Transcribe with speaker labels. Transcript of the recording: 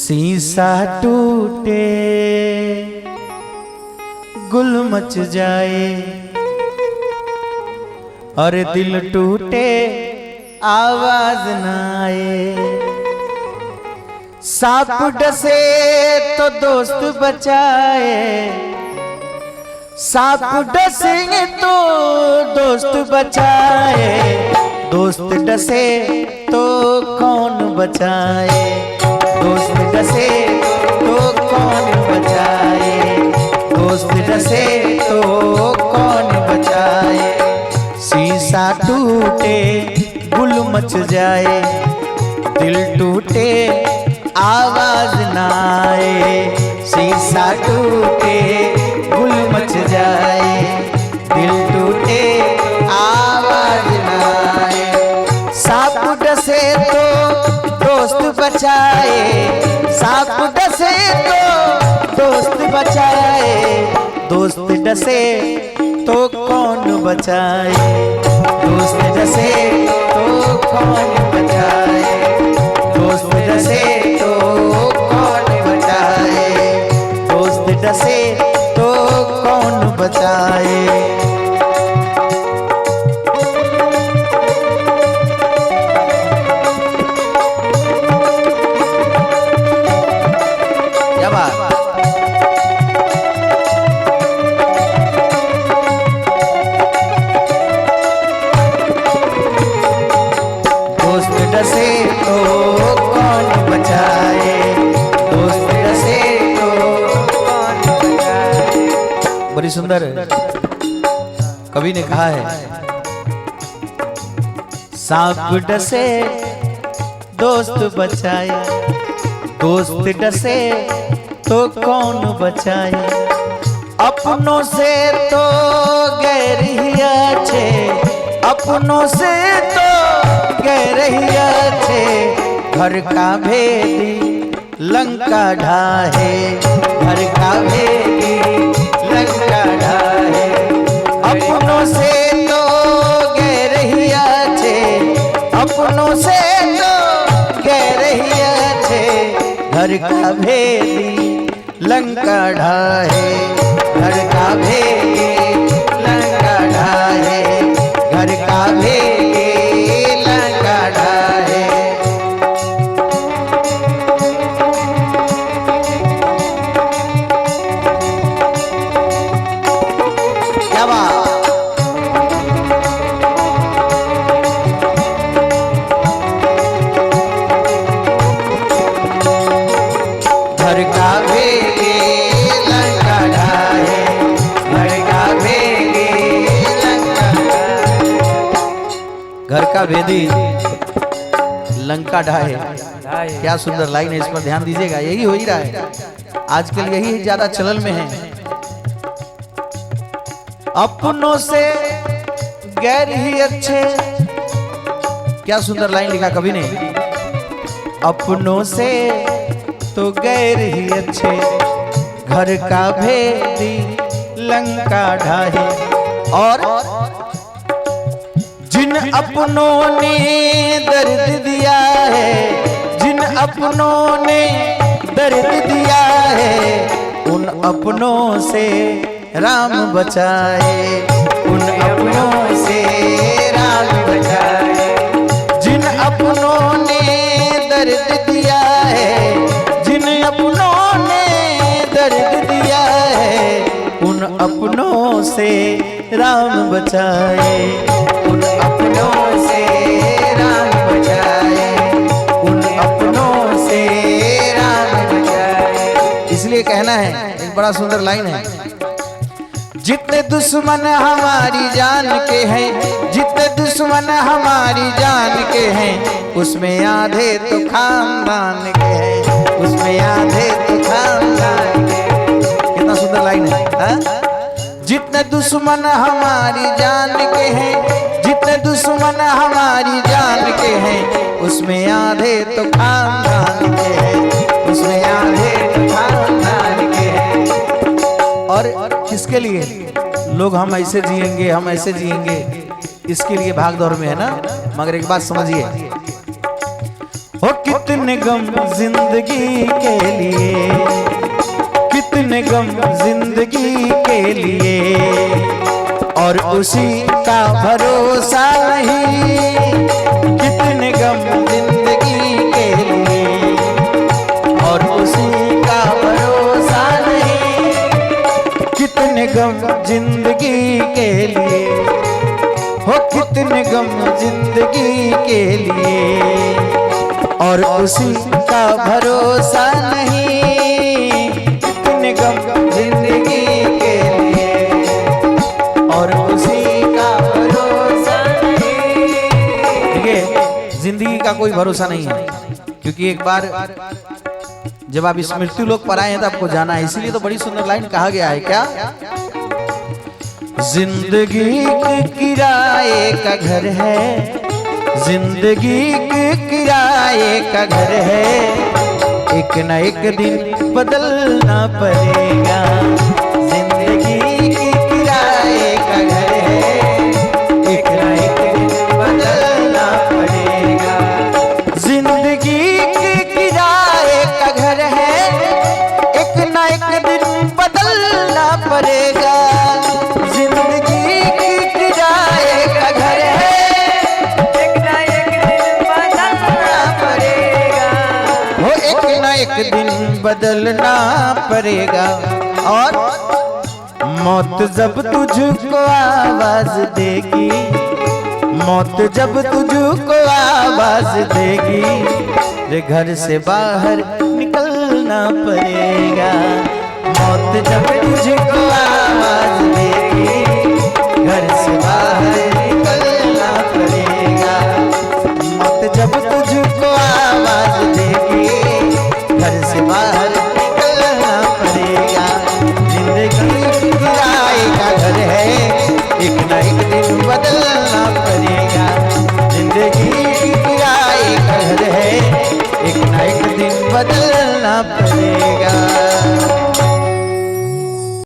Speaker 1: शीशा टूटे गुल मच जाए और दिल टूटे आवाज न आए। सांप डसे तो दोस्त बचाए, सांप डसेंगे तो दोस्त बचाए, दोस्त डसे तो कौन बचाए, दोस्त डसे तो कौन बचाए, दोस्त डसे तो कौन बचाए। शीशा टूटे गुल मच जाए, दिल टूटे आवाज ना आए। शीशा टूटे गुल मच जाए, दिल टूटे आवाज ना आए। सांप डसे तो दोस्त बचाए, सांप डसे तो दोस्त बचाए, दोस्त डसे तो कौन बचाए, दोस्त डसे तो कौन बचाए, दोस्त डसे तो कौन बचाए, दोस्त डसे तो कौन बचाए। क्या बात। दोस्त डसे तो कौन बचाए, दोस्त डसे तो कौन बचाए। बड़ी सुंदर कवि ने कहा है, सांप डसे दोस्त बचाए, दोस्त डसे तो कौन बचाए। अपनों से तो गैर ही अच्छे, अपनों से तो गैर ही अच्छे, घर का भेदी लंका ढाहे, घर का भेदी लंका ढाहे। अपनों से तो गैर ही अच्छे, अपनों से तो गैर ही अच्छे, घर का भेदी लंका ढाहे, घर का भेदी लंका ढाहे, घर का भेदी लंका ढाहे। क्या बात। घर का भेदी लंका ढाहे, घर का भेदी लंका ढाहे। घर का भेदी लंका ढाहे, क्या सुंदर लाइन है, इस पर ध्यान दीजिएगा। यही हो ही रहा है आजकल, यही ज्यादा चलन में है। अपनों से गैर ही अच्छे, क्या सुंदर लाइन लिखा कवि ने। अपनों से तो गैर ही अच्छे, घर का भेदी लंका ढाहे। और जिन अपनों ने दर्द दिया है, जिन अपनों ने दर्द दिया है, उन अपनों से राम बचाए, उन अपनों से राम बचाए। जिन अपनों ने दर्द दिया है, जिन अपनों ने दर्द दिया है, उन अपनों से राम बचाए, उन अपनों से राम बचाए, उन अपनों से राम बचाए। इसलिए कहना है, एक बड़ा सुंदर लाइन है। जितने दुश्मन हमारी जान के हैं, जितने दुश्मन हमारी जान के हैं, उसमें आधे तो खानदान के हैं, उसमें आधे तो खानदान के हैं। कितना सुंदर लाइन है, हा? जितने दुश्मन हमारी जान के हैं, जितने दुश्मन हमारी जान के हैं, उसमें आधे तो खानदान के हैं, उसमें आधे तो खानदान के हैं। और किसके लिए लोग हम ऐसे जिएंगे, हम ऐसे जिएंगे, इसके लिए भाग दौड़ में है ना। मगर एक बात समझिए, हो कि कितने गम जिंदगी के लिए, कितने गम जिंदगी के लिए, और उसी का भरोसा नहीं। कितने गम जिंदगी के लिए और उसी का भरोसा नहीं। कितने गम जिंदगी के लिए हो, कितने गम जिंदगी के लिए और उसी का भरोसा नहीं। कितने गम जिंदगी के लिए और उसी का भरोसा नहीं। देखिए, जिंदगी का कोई भरोसा नहीं है, क्योंकि एक बार जब आप इस मृत्यु लोक पर आए हैं तो आपको जाना है। इसीलिए तो बड़ी सुंदर लाइन कहा गया है, क्या? जिंदगी किराए का घर है, जिंदगी किराए का घर है, एक न एक दिन बदलना पड़ेगा। जिंदगी किराए का घर है, एक न एक दिन बदलना पड़ेगा। जिंदगी किराए का घर है, एक न एक दिन बदलना पड़ेगा। जिंदगी किराए का घर है, एक दिन बदलना पड़ेगा। और मौत जब तुझको आवाज देगी, मौत जब तुझको आवाज देगी, रे घर से बाहर निकलना पड़ेगा। मौत जब तुझको आवाज देगी, घर से बाहर निकलना पड़ेगा। मौत जब तुझको आवाज देगी, घर से बाहर निकलना पड़ेगा। जिंदगी किराए का घर है, एक न एक दिन बदलना पड़ेगा। जिंदगी किराए का घर है, एक न एक दिन बदलना पड़ेगा।